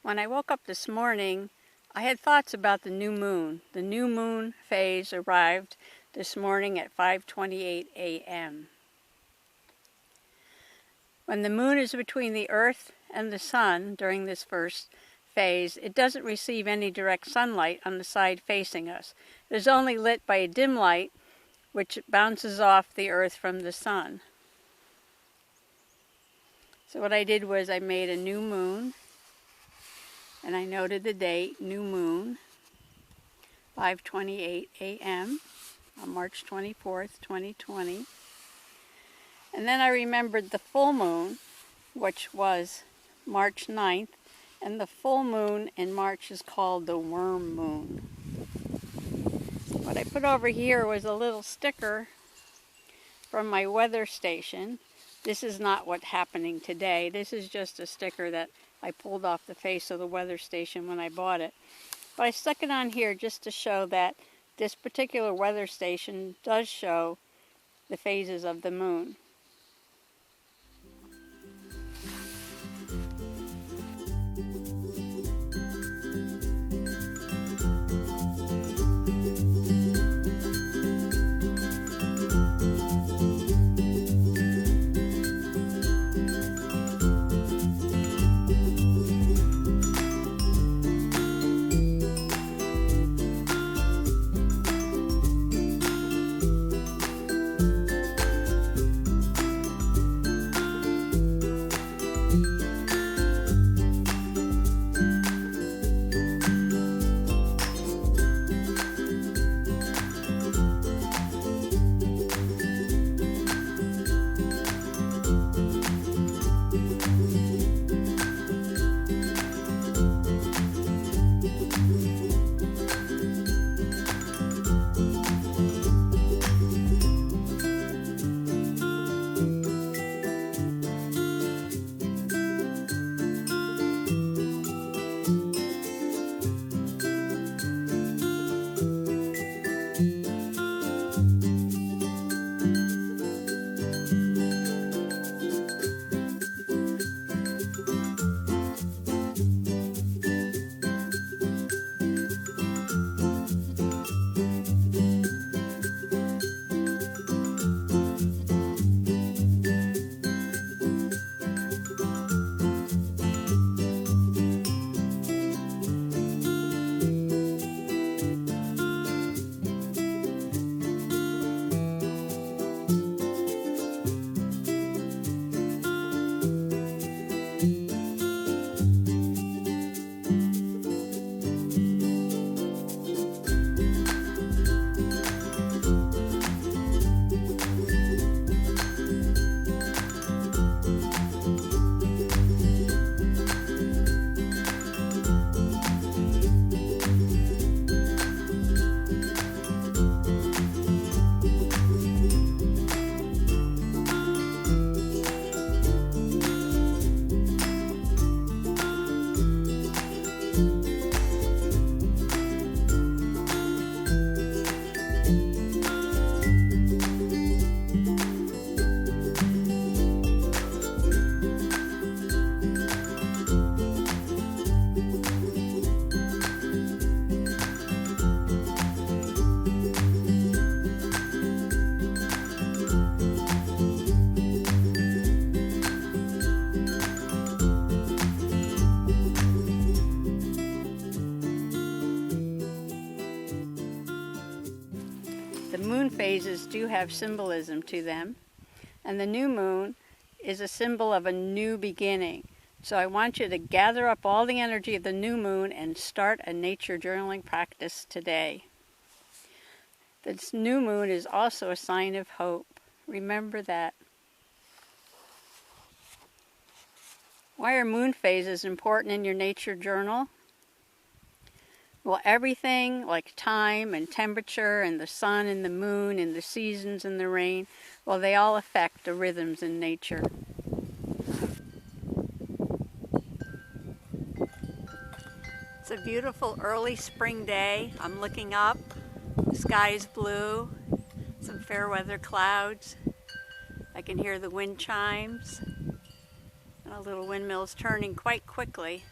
When I woke up this morning, I had thoughts about the new moon. The new moon phase arrived this morning at 5:28 a.m. When the moon is between the earth and the sun during this first phase, it doesn't receive any direct sunlight on the side facing us. It is only lit by a dim light which bounces off the earth from the sun. So what I did was I made a new moon, and I noted the date, new moon, 5:28 a.m. on March 24th, 2020. And then I remembered the full moon, which was March 9th, and the full moon in March is called the worm moon. What I put over here was a little sticker from my weather station. This is not what's happening today. This is just a sticker that I pulled off the face of the weather station when I bought it. But I stuck it on here just to show that this particular weather station does show the phases of the moon. The moon phases do have symbolism to them, and the new moon is a symbol of a new beginning. So I want you to gather up all the energy of the new moon and start a nature journaling practice today. This new moon is also a sign of hope. Remember that. Why are moon phases important in your nature journal? Well, everything like time and temperature and the sun and the moon and the seasons and the rain, well, they all affect the rhythms in nature. It's a beautiful early spring day. I'm looking up. The sky is blue. Some fair weather clouds. I can hear the wind chimes. And a little windmill is turning quite quickly.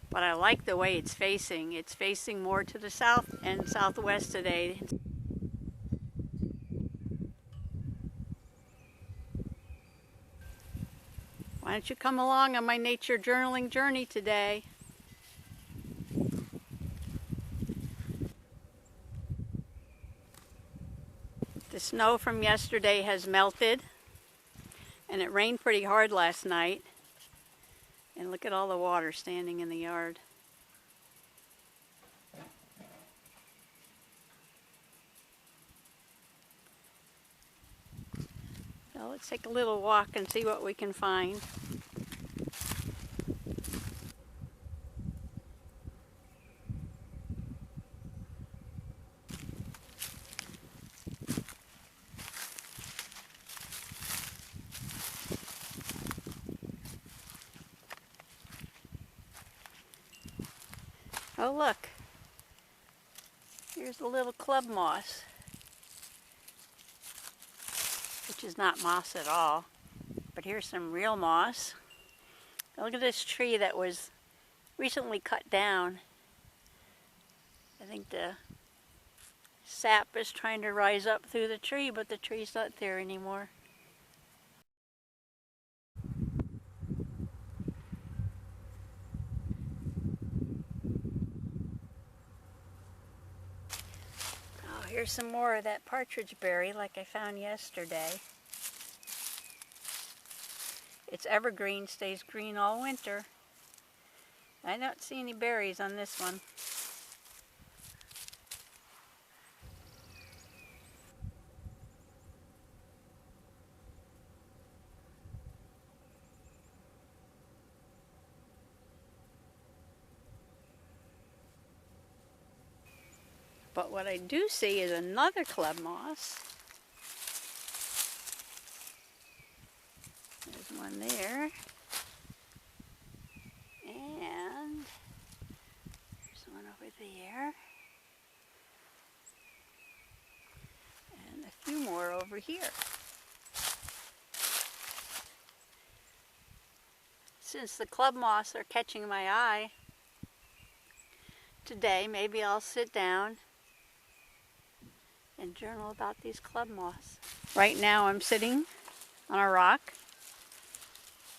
But I like the way it's facing. It's facing more to the south and southwest today. Why don't you come along on my nature journaling journey today? The snow from yesterday has melted, and it rained pretty hard last night. And look at all the water standing in the yard. So let's take a little walk and see what we can find. Oh look, here's the little club moss, which is not moss at all, but here's some real moss. Now look at this tree that was recently cut down. I think the sap is trying to rise up through the tree, but the tree's not there anymore. Here's some more of that partridge berry like I found yesterday. It's evergreen, stays green all winter. I don't see any berries on this one. But what I do see is another club moss. There's one there. And there's one over there. And a few more over here. Since the club moss are catching my eye today, maybe I'll sit down and journal about these club moss. Right now I'm sitting on a rock,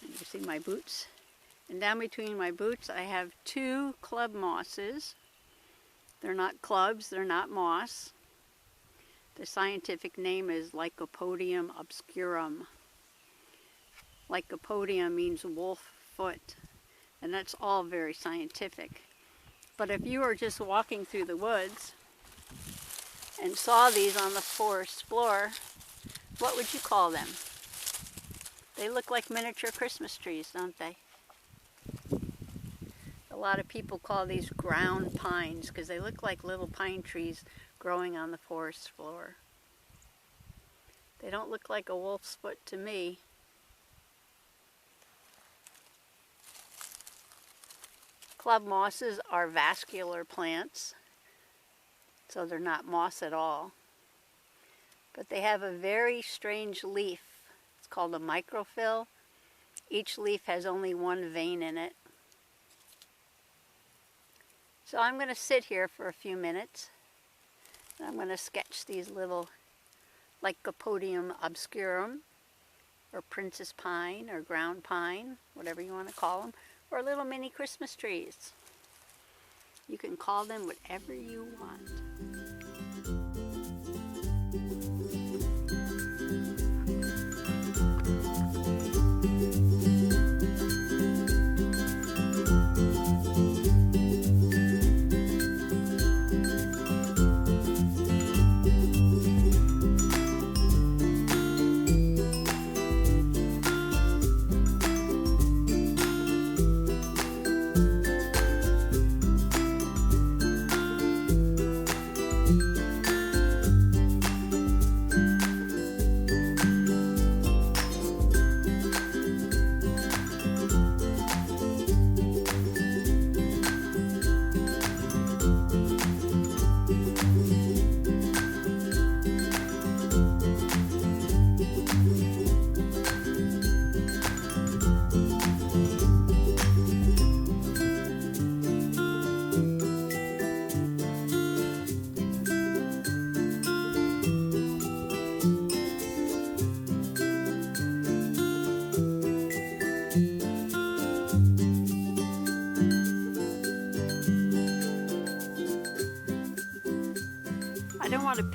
and you see my boots, and down between my boots I have two club mosses. They're not clubs, they're not moss. The scientific name is Lycopodium obscurum. Lycopodium means wolf foot, and that's all very scientific. But if you were just walking through the woods and saw these on the forest floor, what would you call them? They look like miniature Christmas trees, don't they? A lot of people call these ground pines because they look like little pine trees growing on the forest floor. They don't look like a wolf's foot to me. Club mosses are vascular plants, so they're not moss at all. But they have a very strange leaf. It's called a microphyll. Each leaf has only one vein in it. So I'm going to sit here for a few minutes. And I'm going to sketch these little Lycopodium obscurum, or princess pine, or ground pine, whatever you want to call them, or little mini Christmas trees. You can call them whatever you want.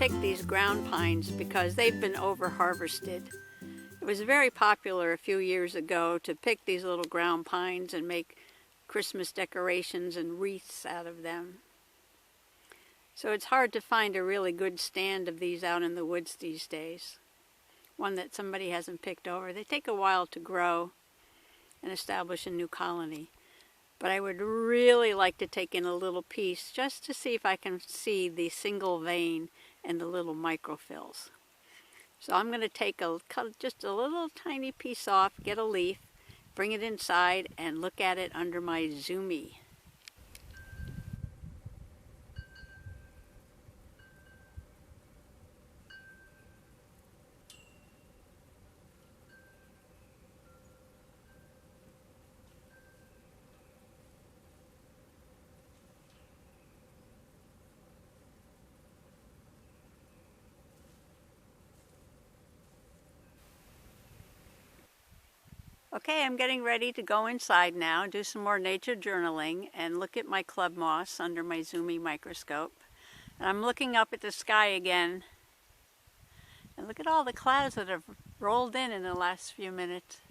pick these ground pines because they've been over-harvested. It was very popular a few years ago to pick these little ground pines and make Christmas decorations and wreaths out of them. So it's hard to find a really good stand of these out in the woods these days. One that somebody hasn't picked over. They take a while to grow and establish a new colony. But I would really like to take in a little piece just to see if I can see the single vein and the little microfills. So I'm going to cut just a little tiny piece off, get a leaf, bring it inside, and look at it under my zoomie. Okay, I'm getting ready to go inside now, do some more nature journaling, and look at my club moss under my zoomie microscope. And I'm looking up at the sky again, and look at all the clouds that have rolled in the last few minutes.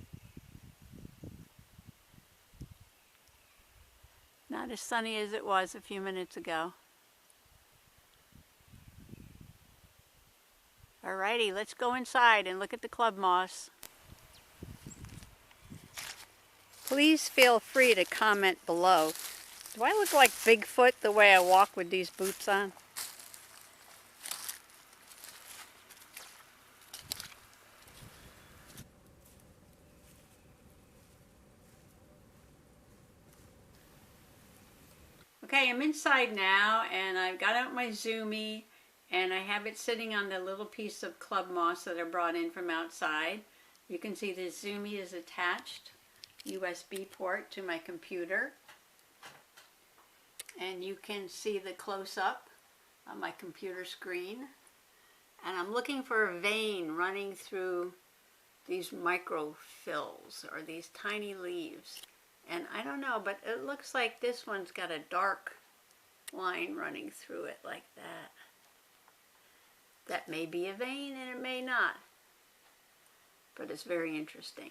Not as sunny as it was a few minutes ago. Alrighty, let's go inside and look at the club moss. Please feel free to comment below. Do I look like Bigfoot the way I walk with these boots on? Okay, I'm inside now, and I've got out my zoomie, and I have it sitting on the little piece of club moss that I brought in from outside. You can see the zoomie is attached. USB port to my computer, and you can see the close-up on my computer screen, and I'm looking for a vein running through these microfills or these tiny leaves, and I don't know, but it looks like this one's got a dark line running through it like that. That may be a vein and it may not, but it's very interesting.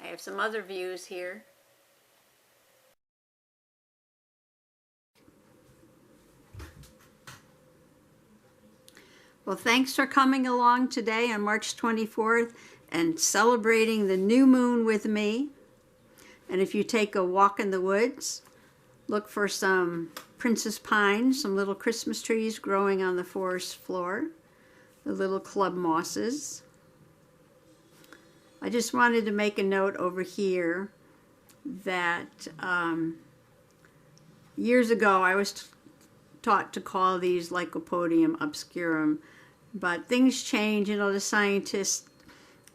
I have some other views here. Well, thanks for coming along today on March 24th and celebrating the new moon with me. And if you take a walk in the woods, look for some princess pines, some little Christmas trees growing on the forest floor, the little club mosses. I just wanted to make a note over here that years ago I was taught to call these Lycopodium obscurum, but things change. You know, the scientists,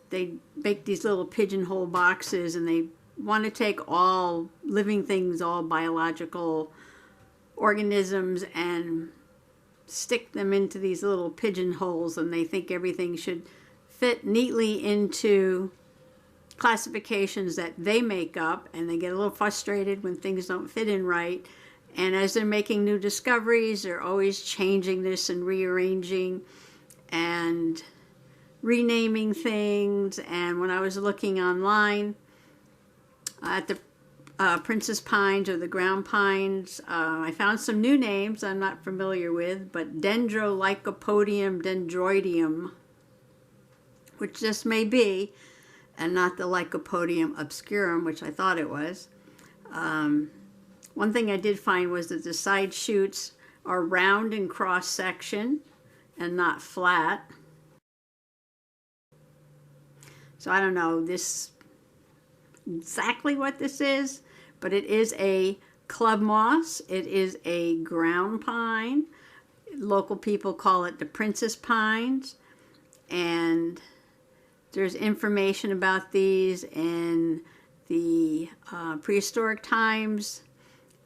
they make these little pigeonhole boxes, and they want to take all living things, all biological organisms, and stick them into these little pigeonholes, and they think everything should fit neatly into classifications that they make up, and they get a little frustrated when things don't fit in right. And as they're making new discoveries, they're always changing this and rearranging and renaming things. And when I was looking online at the princess pines or the ground pines, I found some new names I'm not familiar with, but Dendrolycopodium dendroideum, which this may be, and not the Lycopodium obscurum, which I thought it was. One thing I did find was that the side shoots are round in cross section and not flat. So I don't know exactly what this is, but it is a club moss. It is a ground pine. Local people call it the princess pines, and there's information about these in the prehistoric times.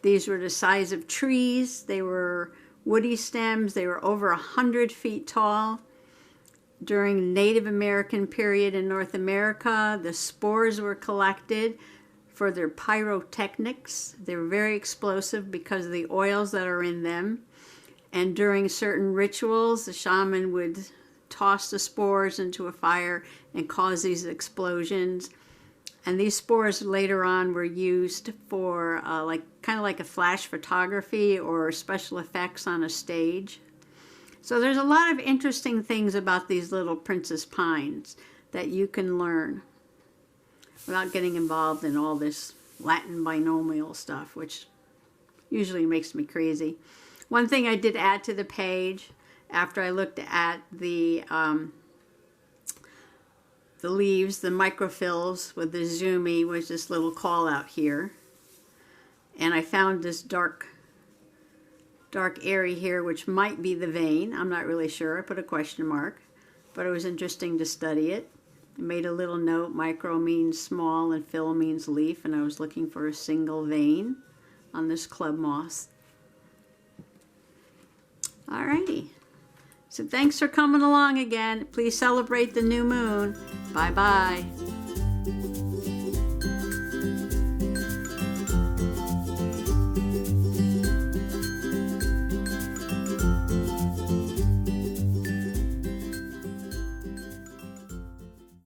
These were the size of trees. They were woody stems. They were over 100 feet tall. During the Native American period in North America, the spores were collected for their pyrotechnics. They're very explosive because of the oils that are in them. And during certain rituals, the shaman would toss the spores into a fire and cause these explosions. And these spores later on were used for kind of like a flash photography or special effects on a stage. So there's a lot of interesting things about these little princess pines that you can learn without getting involved in all this Latin binomial stuff, which usually makes me crazy. One thing I did add to the page after I looked at the leaves, the microphyls with the zoomy, was this little call out here. And I found this dark area here, which might be the vein. I'm not really sure. I put a question mark, but it was interesting to study it. I made a little note. Micro means small and phyll means leaf, and I was looking for a single vein on this club moss. Alrighty. So thanks for coming along again. Please celebrate the new moon. Bye-bye.